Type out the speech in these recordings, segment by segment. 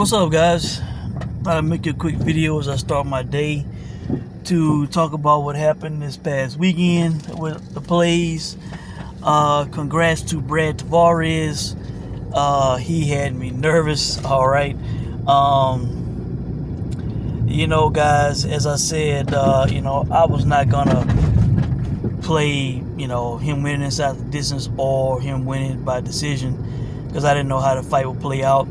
What's up, guys? Thought I'd make a quick video as I start my day to talk about what happened this past weekend with the plays. Congrats to Brad Tavares. He had me nervous. All right. Guys, as I said, I was not gonna play, him winning inside the distance or him winning by decision because I didn't know how the fight would play out.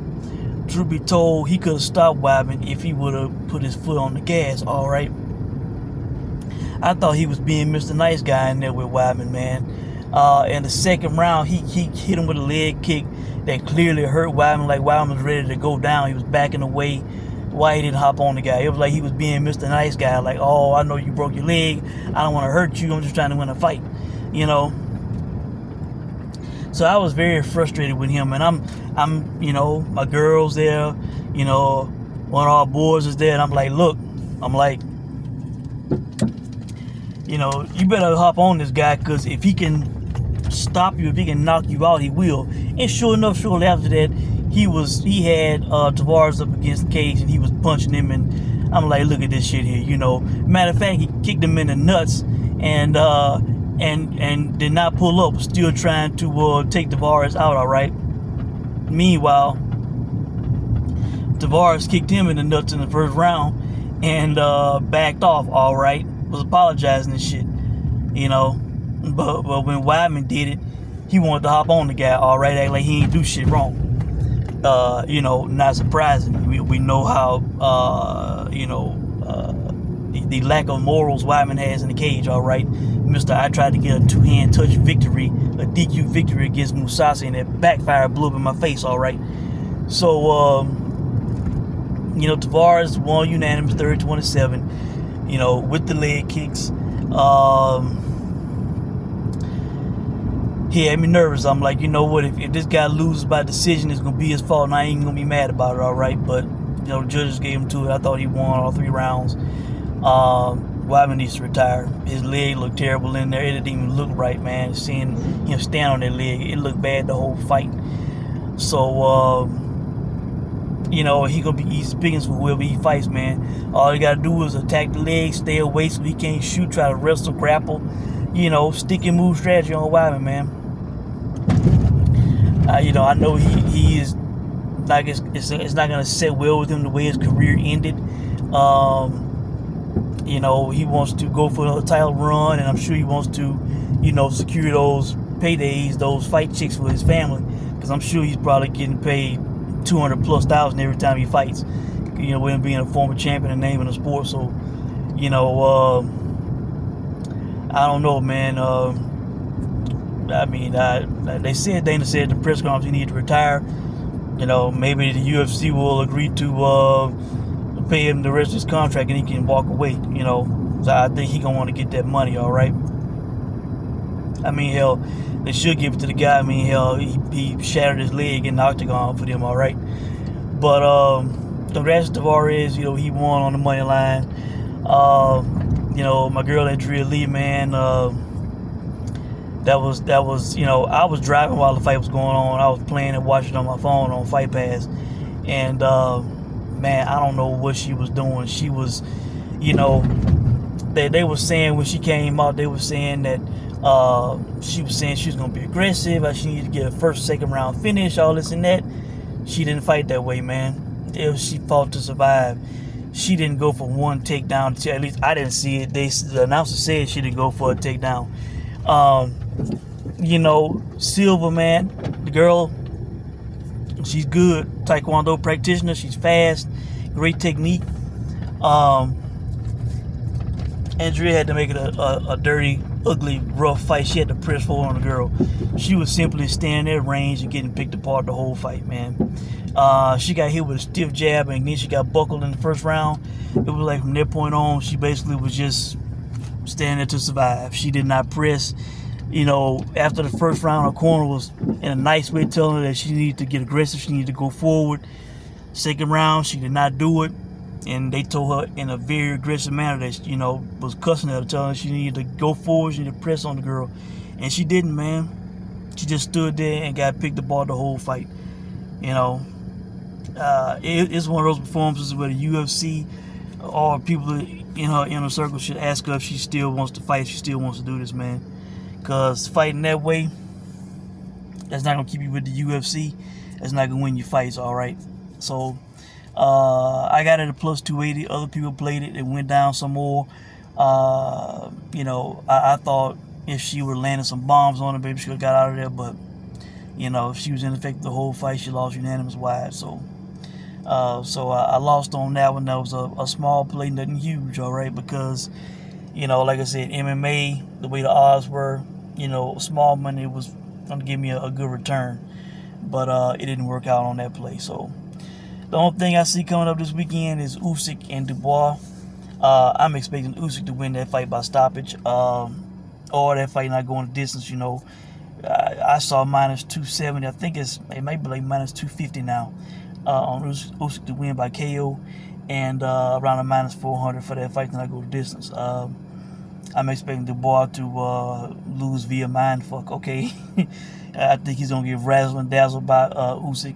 Truth be told, he could have stopped Weidman if he would have put his foot on the gas, all right? I thought he was being Mr. Nice Guy in there with Weidman, man. In the second round, he hit him with a leg kick that clearly hurt Weidman, like Weidman was ready to go down. He was backing away. Why he didn't hop on the guy? It was like he was being Mr. Nice Guy, like, oh, I know you broke your leg. I don't want to hurt you. I'm just trying to win a fight, So I was very frustrated with him, and I'm, my girl's there, one of our boys is there, and I'm like, look, you better hop on this guy, because if he can stop you, if he can knock you out, he will. And sure enough, shortly after that, he had Tavares up against the cage, and he was punching him, and I'm like, look at this shit here, Matter of fact, he kicked him in the nuts, and did not pull up, still trying to take Tavares out, all right? Meanwhile, Tavares kicked him in the nuts in the first round and backed off, all right? Was apologizing and shit, But when Weidman did it, he wanted to hop on the guy, all right? Act like he ain't do shit wrong. Not surprising. We know how, the lack of morals Weidman has in the cage, all right? I tried to get a two-hand touch victory, a DQ victory against Usyk, and it backfired, blew up in my face, all right? So, Tavares won unanimous 30-27, with the leg kicks. He had me nervous. I'm like, you know what, if this guy loses by decision, it's going to be his fault, and I ain't going to be mad about it, all right? But, the judges gave him to it. I thought he won all 3 rounds. Weidman needs to retire. His leg looked terrible in there. It didn't even look right, man. Seeing him stand on that leg, it looked bad the whole fight. So, he gonna be easy pickings for whoever he fights, man. All he gotta do is attack the leg, stay away so he can't shoot, try to wrestle, grapple, stick and move strategy on Weidman, man. I know he is like it's not gonna sit well with him the way his career ended. He wants to go for another title run, and I'm sure he wants to, secure those paydays, those fight checks for his family, because I'm sure he's probably getting paid $200,000+ every time he fights. With him being a former champion and name in the sport. So, I don't know, man. They said Dana said at the press conference he needed to retire. Maybe the UFC will agree to pay him the rest of his contract and he can walk away, So I think he gonna want to get that money, all right? Hell, they should give it to the guy. Hell, he shattered his leg in the octagon for them, all right? But congrats to Tavares, he won on the money line. My girl Andrea, man, that was I was driving while the fight was going on. I was playing and watching on my phone on Fight Pass, and man, I don't know what she was doing. She was, they were saying when she came out, they were saying that she was saying she was gonna be aggressive, she needed to get a first, second round finish, all this and that. She didn't fight that way, man. She fought to survive. She didn't go for one takedown. At least I didn't see it. The announcer said she didn't go for a takedown. Silva, man, the girl, she's good. Taekwondo practitioner. She's fast. Great technique. Andrea had to make it a dirty, ugly, rough fight. She had to press forward on the girl. She was simply standing at range and getting picked apart the whole fight, man. She got hit with a stiff jab, and then she got buckled in the first round. It was like from that point on, she basically was just standing there to survive. She did not press. After the first round, her corner was in a nice way telling her that she needed to get aggressive. She needed to go forward. Second round, she did not do it. And they told her in a very aggressive manner that, was cussing at her, telling her she needed to go forward, she needed to press on the girl. And she didn't, man. She just stood there and got picked apart the whole fight. It's one of those performances where the UFC or people in her inner circle should ask her if she still wants to fight, if she still wants to do this, man. Because fighting that way, that's not going to keep you with the UFC. That's not going to win your fights, all right? So, I got it at plus 280. Other people played it. It went down some more. I thought if she were landing some bombs on her, maybe she could have got out of there. But, if she was in effect the whole fight, she lost unanimous wide. So I lost on that one. That was a small play, nothing huge, all right? Because, like I said, MMA, the way the odds were, small money was going to give me a good return. But it didn't work out on that play. So the only thing I see coming up this weekend is Usyk and Dubois. I'm expecting Usyk to win that fight by stoppage, or that fight not going the distance. I saw minus 270. I think it might be like minus 250 now on Usyk to win by KO, and around a minus 400 for that fight to not go the distance. I'm expecting Dubois to lose via mindfuck. Okay, I think he's gonna get razzled and dazzled by Usyk.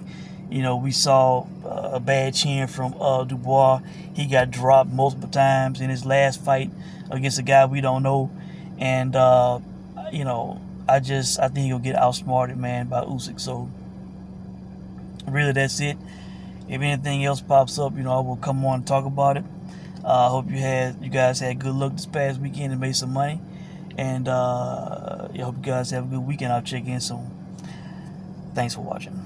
We saw a bad chin from Dubois. He got dropped multiple times in his last fight against a guy we don't know. And, I think he'll get outsmarted, man, by Usyk. So, really, that's it. If anything else pops up, I will come on and talk about it. I hope you guys had good luck this past weekend and made some money. And I hope you guys have a good weekend. I'll check in soon. Thanks for watching.